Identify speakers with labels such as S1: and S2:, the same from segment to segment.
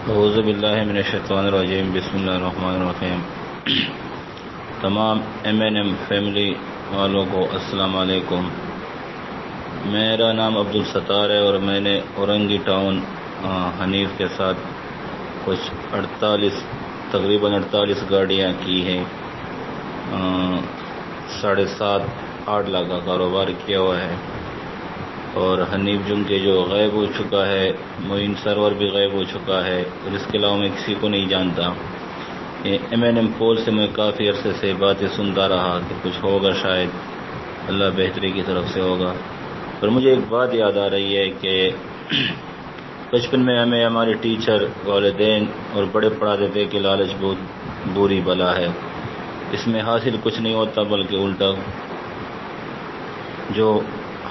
S1: اعوذ باللہ من الشیطان الرجیم، بسم اللہ الرحمن الرحیم۔ تمام MNM فیملی والوں کو السلام علیکم۔ میرا نام عبدالستار ہے اور میں نے اورنگی ٹاؤن حنیف کے ساتھ کچھ تقریباً 48 گاڑیاں کی ہیں۔ 7.5-8 لاکھ کا کاروبار کیا ہوا ہے، اور حنیف جم کے جو غائب ہو چکا ہے، معین سرور بھی غائب ہو چکا ہے، اور اس کے علاوہ میں کسی کو نہیں جانتا۔ MNM پول سے میں کافی عرصے سے باتیں سنتا رہا کہ کچھ ہوگا، شاید اللہ بہتری کی طرف سے ہوگا۔ پر مجھے ایک بات یاد آ رہی ہے کہ بچپن میں ہمیں ہمارے ٹیچر، والدین اور بڑے پڑھاتے تھے کہ لالچ بہت بری بلا ہے، اس میں حاصل کچھ نہیں ہوتا بلکہ الٹا جو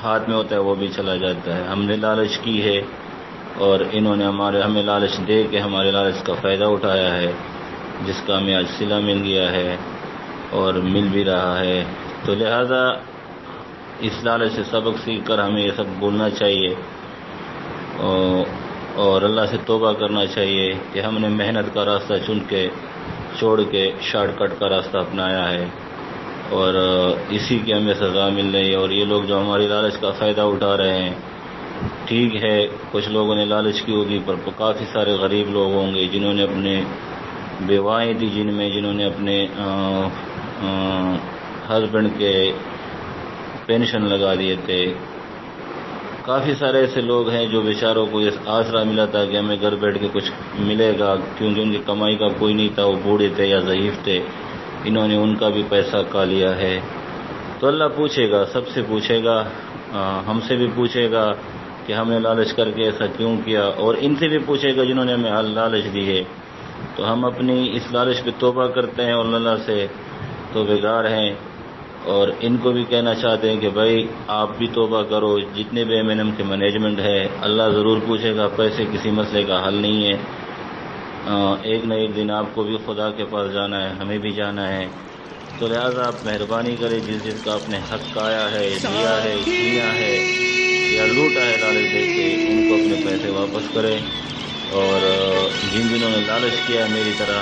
S1: ہاتھ میں ہوتا ہے وہ بھی چلا جاتا ہے۔ ہم نے لالچ کی ہے اور انہوں نے ہمیں لالچ دے کے ہمارے لالچ کا فائدہ اٹھایا ہے، جس کا ہمیں آج صلہ مل گیا ہے اور مل بھی رہا ہے۔ تو لہذا اس لالچ سے سبق سیکھ کر ہمیں یہ سب بولنا چاہیے اور اللہ سے توبہ کرنا چاہیے کہ ہم نے محنت کا راستہ چھوڑ کے شارٹ کٹ کا راستہ اپنایا ہے، اور اسی کی ہمیں سزا مل رہی ہے۔ اور یہ لوگ جو ہماری لالچ کا فائدہ اٹھا رہے ہیں، ٹھیک ہے کچھ لوگوں نے لالچ کی ہوگی، پر کافی سارے غریب لوگ ہوں گے جنہوں نے اپنے بیوائیں تھی، جنہوں نے اپنے ہسبینڈ کے پینشن لگا دیے تھے۔ کافی سارے ایسے لوگ ہیں جو بیچاروں کو یہ آسرا ملا تھا کہ ہمیں گھر بیٹھ کے کچھ ملے گا، کیونکہ ان کی کمائی کا کوئی نہیں تھا، وہ بوڑھے تھے یا ضعیف تھے، انہوں نے ان کا بھی پیسہ کھا لیا ہے۔ تو اللہ پوچھے گا، سب سے پوچھے گا، ہم سے بھی پوچھے گا کہ ہم نے لالچ کر کے ایسا کیوں کیا، اور ان سے بھی پوچھے گا جنہوں نے ہمیں لالچ دی ہے۔ تو ہم اپنی اس لالچ پہ توبہ کرتے ہیں اور اللہ سے توبہ گار ہیں، اور ان کو بھی کہنا چاہتے ہیں کہ بھائی آپ بھی توبہ کرو، جتنے بھی MNM کے مینجمنٹ ہے، اللہ ضرور پوچھے گا، پیسے کسی مسئلے کا حل نہیں ہے۔ ایک نہ ایک دن آپ کو بھی خدا کے پاس جانا ہے، ہمیں بھی جانا ہے۔ تو لہٰذا آپ مہربانی کریں، جس کا آپ نے حق کھایا ہے، لیا ہے، چھینا ہے یا لوٹا ہے لالچ دے کے، ان کو اپنے پیسے واپس کریں، اور جنہوں نے لالچ کیا ہے میری طرح،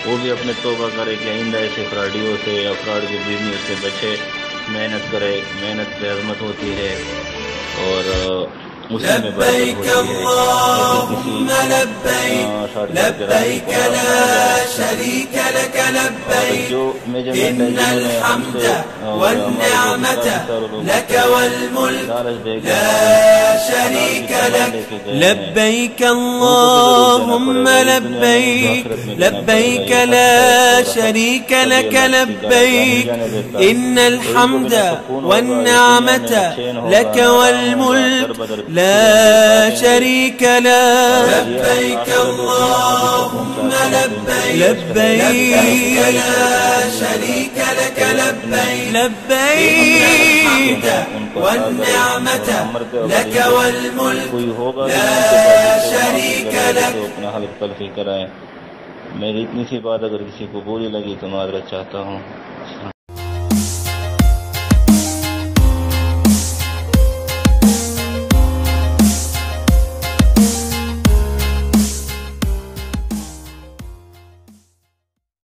S1: وہ بھی اپنے توبہ کرے کہ آئندہ ایسے فراڈیوں سے یا فراڈ کے بزنس سے بچے، محنت کرے، محنت پہ عظمت ہوتی ہے اور اسی میں برکت ہوتی ہے۔
S2: اللهم لبيك لبيك لا شريك لك لبيك إن الحمد والنعمة لك والملك لا شريك لك لبيك اللهم لبيك لبيك لا شريك لك لبيك إن الحمد والنعمة لك والملك لا شريك له لبيك اللهم لبيك لبيك لا شريك لك لبيك لبيك والنعمة لك والملك لا شريك لك۔
S1: اپنا حلق تلفی کرائیں۔ میری اتنی سی بات اگر کسی کو بری لگی تو معذرت چاہتا ہوں۔